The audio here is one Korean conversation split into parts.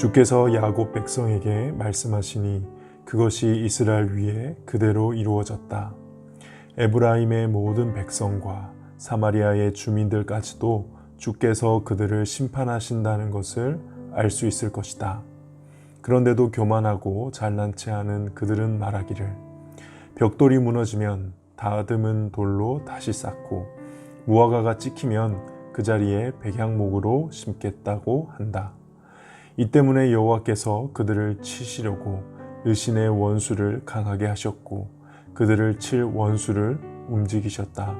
주께서 야곱 백성에게 말씀하시니 그것이 이스라엘 위에 그대로 이루어졌다. 에브라임의 모든 백성과 사마리아의 주민들까지도 주께서 그들을 심판하신다는 것을 알 수 있을 것이다. 그런데도 교만하고 잘난 체하는 그들은 말하기를 벽돌이 무너지면 다듬은 돌로 다시 쌓고 무화과가 찍히면 그 자리에 백향목으로 심겠다고 한다. 이 때문에 여호와께서 그들을 치시려고 르신의 원수를 강하게 하셨고 그들을 칠 원수를 움직이셨다.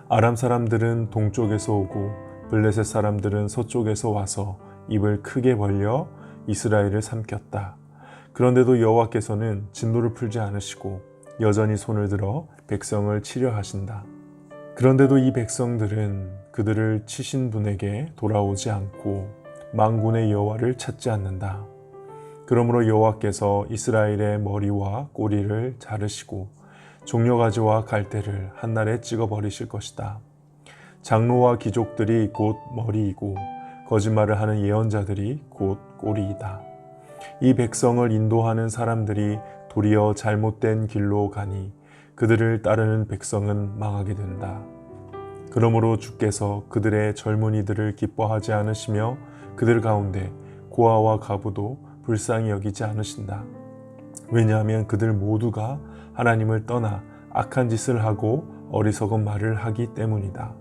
아람 사람들은 동쪽에서 오고 블레셋 사람들은 서쪽에서 와서 입을 크게 벌려 이스라엘을 삼켰다. 그런데도 여호와께서는 진노를 풀지 않으시고 여전히 손을 들어 백성을 치려 하신다. 그런데도 이 백성들은 그들을 치신 분에게 돌아오지 않고 만군의 여호와를 찾지 않는다. 그러므로 여호와께서 이스라엘의 머리와 꼬리를 자르시고 종려가지와 갈대를 한날에 찍어버리실 것이다. 장로와 귀족들이 곧 머리이고 거짓말을 하는 예언자들이 곧 꼬리이다. 이 백성을 인도하는 사람들이 도리어 잘못된 길로 가니 그들을 따르는 백성은 망하게 된다. 그러므로 주께서 그들의 젊은이들을 기뻐하지 않으시며 그들 가운데 고아와 가부도 불쌍히 여기지 않으신다. 왜냐하면 그들 모두가 하나님을 떠나 악한 짓을 하고 어리석은 말을 하기 때문이다.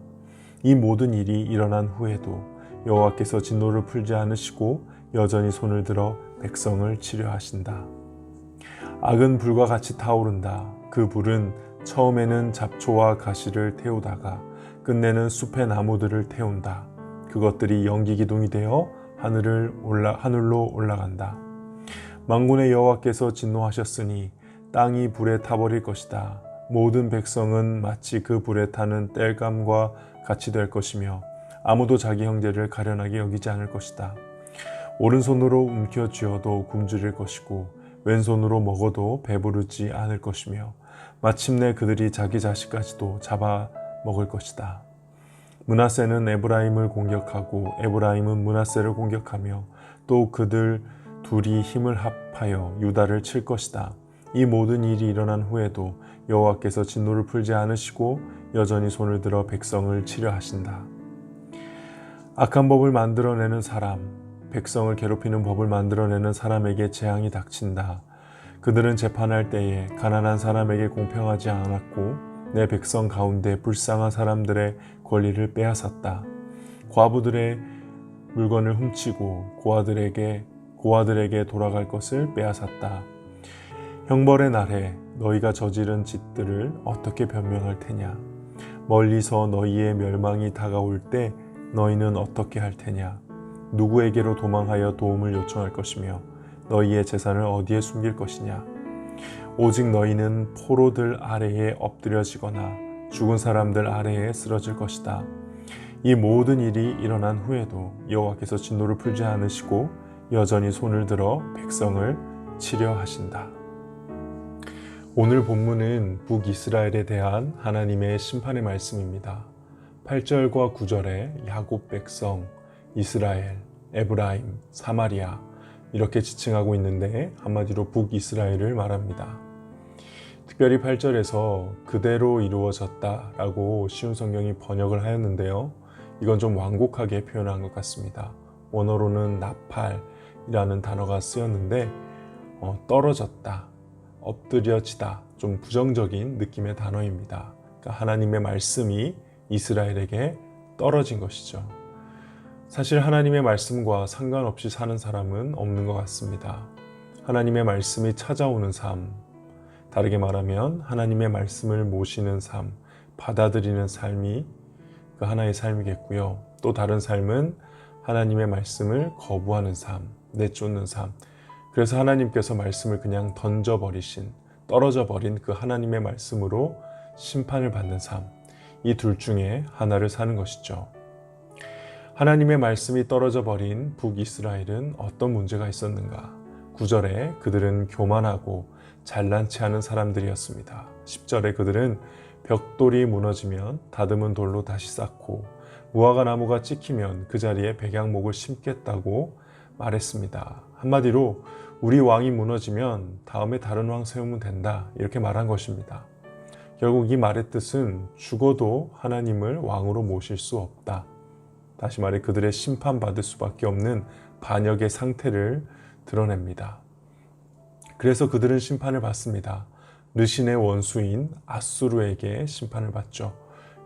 이 모든 일이 일어난 후에도 여호와께서 진노를 풀지 않으시고 여전히 손을 들어 백성을 치려 하신다. 악은 불과 같이 타오른다. 그 불은 처음에는 잡초와 가시를 태우다가 끝내는 숲의 나무들을 태운다. 그것들이 연기기둥이 되어 하늘로 올라간다. 만군의 여호와께서 진노하셨으니 땅이 불에 타버릴 것이다. 모든 백성은 마치 그 불에 타는 땔감과 같이 될 것이며 아무도 자기 형제를 가련하게 여기지 않을 것이다. 오른손으로 움켜쥐어도 굶주릴 것이고 왼손으로 먹어도 배부르지 않을 것이며 마침내 그들이 자기 자식까지도 잡아 먹을 것이다. 므낫세는 에브라임을 공격하고 에브라임은 므낫세를 공격하며 또 그들 둘이 힘을 합하여 유다를 칠 것이다. 이 모든 일이 일어난 후에도 여호와께서 진노를 풀지 않으시고 여전히 손을 들어 백성을 치려 하신다. 악한 법을 만들어내는 사람, 백성을 괴롭히는 법을 만들어내는 사람에게 재앙이 닥친다. 그들은 재판할 때에 가난한 사람에게 공평하지 않았고 내 백성 가운데 불쌍한 사람들의 권리를 빼앗았다. 과부들의 물건을 훔치고 고아들에게 돌아갈 것을 빼앗았다. 형벌의 날에 너희가 저지른 짓들을 어떻게 변명할 테냐? 멀리서 너희의 멸망이 다가올 때 너희는 어떻게 할 테냐? 누구에게로 도망하여 도움을 요청할 것이며 너희의 재산을 어디에 숨길 것이냐? 오직 너희는 포로들 아래에 엎드려지거나 죽은 사람들 아래에 쓰러질 것이다. 이 모든 일이 일어난 후에도 여호와께서 진노를 풀지 않으시고 여전히 손을 들어 백성을 치려 하신다. 오늘 본문은 북이스라엘에 대한 하나님의 심판의 말씀입니다. 8절과 9절에 야곱 백성, 이스라엘, 에브라임, 사마리아 이렇게 지칭하고 있는데 한마디로 북이스라엘을 말합니다. 특별히 8절에서 그대로 이루어졌다 라고 쉬운 성경이 번역을 하였는데요. 이건 좀 완곡하게 표현한 것 같습니다. 원어로는 나팔이라는 단어가 쓰였는데 떨어졌다, 엎드려지다 좀 부정적인 느낌의 단어입니다. 그러니까 하나님의 말씀이 이스라엘에게 떨어진 것이죠. 사실 하나님의 말씀과 상관없이 사는 사람은 없는 것 같습니다. 하나님의 말씀이 찾아오는 삶, 다르게 말하면 하나님의 말씀을 모시는 삶, 받아들이는 삶이 그 하나의 삶이겠고요. 또 다른 삶은 하나님의 말씀을 거부하는 삶, 내쫓는 삶. 그래서 하나님께서 말씀을 그냥 던져버리신, 떨어져버린 그 하나님의 말씀으로 심판을 받는 삶. 이 둘 중에 하나를 사는 것이죠. 하나님의 말씀이 떨어져 버린 북이스라엘은 어떤 문제가 있었는가? 9절에 그들은 교만하고 잘난 체하는 사람들이었습니다. 10절에 그들은 벽돌이 무너지면 다듬은 돌로 다시 쌓고 무화과 나무가 찍히면 그 자리에 백향목을 심겠다고 말했습니다. 한마디로 우리 왕이 무너지면 다음에 다른 왕 세우면 된다, 이렇게 말한 것입니다. 결국 이 말의 뜻은 죽어도 하나님을 왕으로 모실 수 없다. 다시 말해 그들의 심판받을 수밖에 없는 반역의 상태를 드러냅니다. 그래서 그들은 심판을 받습니다. 르신의 원수인 아수르에게 심판을 받죠.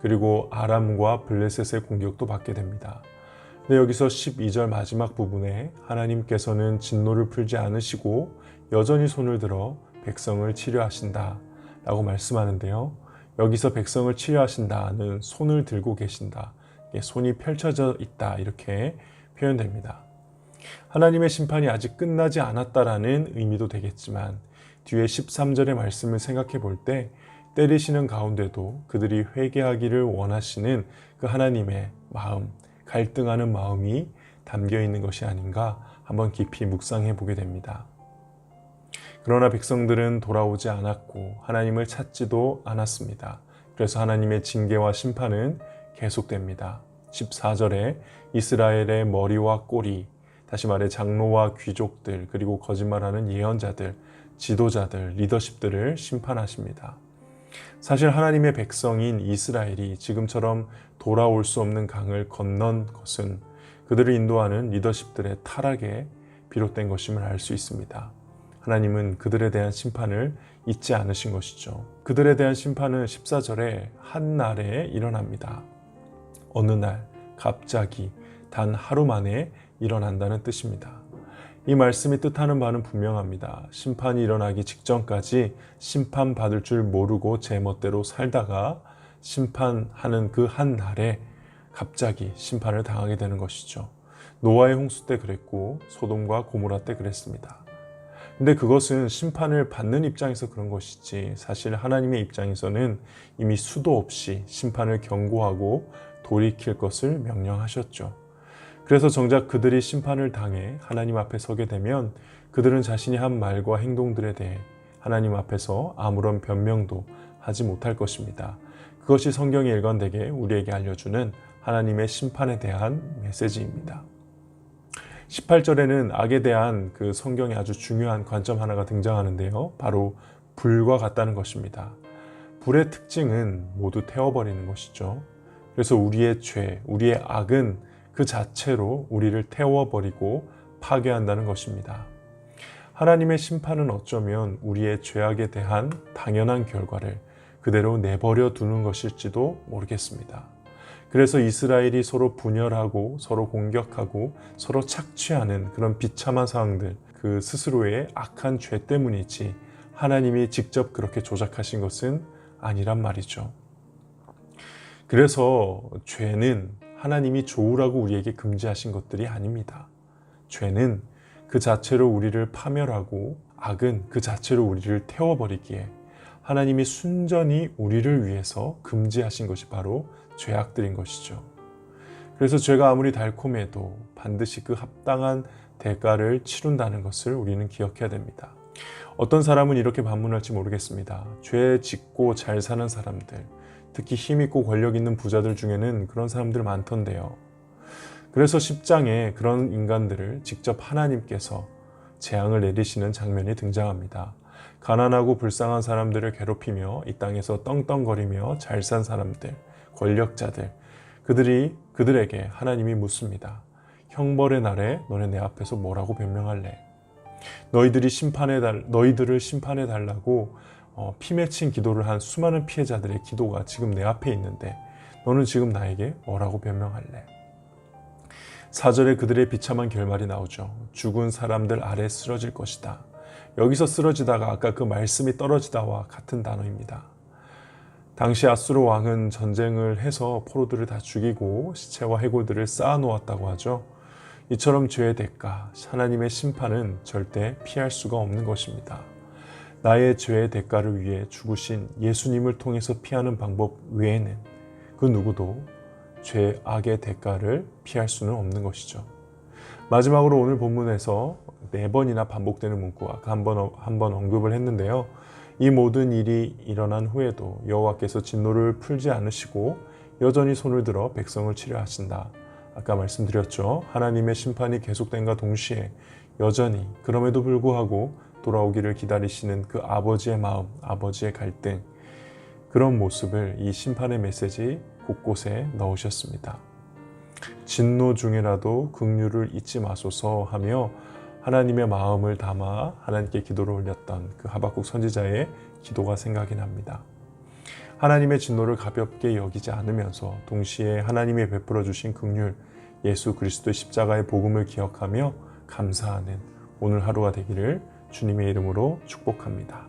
그리고 아람과 블레셋의 공격도 받게 됩니다. 근데 여기서 12절 마지막 부분에 하나님께서는 진노를 풀지 않으시고 여전히 손을 들어 백성을 치료하신다 라고 말씀하는데요. 여기서 백성을 치료하신다는 손을 들고 계신다, 손이 펼쳐져 있다, 이렇게 표현됩니다. 하나님의 심판이 아직 끝나지 않았다라는 의미도 되겠지만 뒤에 13절의 말씀을 생각해 볼 때 때리시는 가운데도 그들이 회개하기를 원하시는 그 하나님의 마음, 갈등하는 마음이 담겨 있는 것이 아닌가 한번 깊이 묵상해 보게 됩니다. 그러나 백성들은 돌아오지 않았고 하나님을 찾지도 않았습니다. 그래서 하나님의 징계와 심판은 계속됩니다. 14절에 이스라엘의 머리와 꼬리, 다시 말해 장로와 귀족들, 그리고 거짓말하는 예언자들, 지도자들, 리더십들을 심판하십니다. 사실 하나님의 백성인 이스라엘이 지금처럼 돌아올 수 없는 강을 건넌 것은 그들을 인도하는 리더십들의 타락에 비롯된 것임을 알 수 있습니다. 하나님은 그들에 대한 심판을 잊지 않으신 것이죠. 그들에 대한 심판은 14절에 한 날에 일어납니다. 어느 날, 갑자기, 단 하루 만에 일어난다는 뜻입니다. 이 말씀이 뜻하는 바는 분명합니다. 심판이 일어나기 직전까지 심판받을 줄 모르고 제 멋대로 살다가 심판하는 그 한 날에 갑자기 심판을 당하게 되는 것이죠. 노아의 홍수 때 그랬고 소돔과 고모라 때 그랬습니다. 근데 그것은 심판을 받는 입장에서 그런 것이지 사실 하나님의 입장에서는 이미 수도 없이 심판을 경고하고 돌이킬 것을 명령하셨죠. 그래서 정작 그들이 심판을 당해 하나님 앞에 서게 되면 그들은 자신이 한 말과 행동들에 대해 하나님 앞에서 아무런 변명도 하지 못할 것입니다. 그것이 성경에 일관되게 우리에게 알려주는 하나님의 심판에 대한 메시지입니다. 18절에는 악에 대한 그 성경의 아주 중요한 관점 하나가 등장하는데요. 바로 불과 같다는 것입니다. 불의 특징은 모두 태워버리는 것이죠. 그래서 우리의 죄, 우리의 악은 그 자체로 우리를 태워버리고 파괴한다는 것입니다. 하나님의 심판은 어쩌면 우리의 죄악에 대한 당연한 결과를 그대로 내버려 두는 것일지도 모르겠습니다. 그래서 이스라엘이 서로 분열하고 서로 공격하고 서로 착취하는 그런 비참한 상황들, 그 스스로의 악한 죄 때문이지 하나님이 직접 그렇게 조작하신 것은 아니란 말이죠. 그래서 죄는 하나님이 좋으라고 우리에게 금지하신 것들이 아닙니다. 죄는 그 자체로 우리를 파멸하고 악은 그 자체로 우리를 태워버리기에 하나님이 순전히 우리를 위해서 금지하신 것이 바로 죄악들인 것이죠. 그래서 죄가 아무리 달콤해도 반드시 그 합당한 대가를 치른다는 것을 우리는 기억해야 됩니다. 어떤 사람은 이렇게 반문할지 모르겠습니다. 죄 짓고 잘 사는 사람들, 특히 힘있고 권력 있는 부자들 중에는 그런 사람들 많던데요. 그래서 10장에 그런 인간들을 직접 하나님께서 재앙을 내리시는 장면이 등장합니다. 가난하고 불쌍한 사람들을 괴롭히며 이 땅에서 떵떵거리며 잘 산 사람들, 권력자들, 그들에게 하나님이 묻습니다. 형벌의 날에 너네 내 앞에서 뭐라고 변명할래? 너희들을 심판해달라고 피 맺힌 기도를 한 수많은 피해자들의 기도가 지금 내 앞에 있는데 너는 지금 나에게 뭐라고 변명할래? 4절에 그들의 비참한 결말이 나오죠. 죽은 사람들 아래 쓰러질 것이다. 여기서 쓰러지다가 아까 그 말씀이 떨어지다와 같은 단어입니다. 당시 아수르 왕은 전쟁을 해서 포로들을 다 죽이고 시체와 해골들을 쌓아놓았다고 하죠. 이처럼 죄의 대가, 하나님의 심판은 절대 피할 수가 없는 것입니다. 나의 죄의 대가를 위해 죽으신 예수님을 통해서 피하는 방법 외에는 그 누구도 죄, 악의 대가를 피할 수는 없는 것이죠. 마지막으로 오늘 본문에서 4번이나 반복되는 문구와 한번 언급을 했는데요. 이 모든 일이 일어난 후에도 여호와께서 진노를 풀지 않으시고 여전히 손을 들어 백성을 치료하신다 아까 말씀드렸죠. 하나님의 심판이 계속된과 동시에 여전히 그럼에도 불구하고 돌아오기를 기다리시는 그 아버지의 마음, 아버지의 갈등, 그런 모습을 이 심판의 메시지 곳곳에 넣으셨습니다. 진노 중에라도 긍휼을 잊지 마소서 하며 하나님의 마음을 담아 하나님께 기도를 올렸던 그 하박국 선지자의 기도가 생각이 납니다. 하나님의 진노를 가볍게 여기지 않으면서 동시에 하나님이 베풀어 주신 긍휼, 예수 그리스도의 십자가의 복음을 기억하며 감사하는 오늘 하루가 되기를 주님의 이름으로 축복합니다.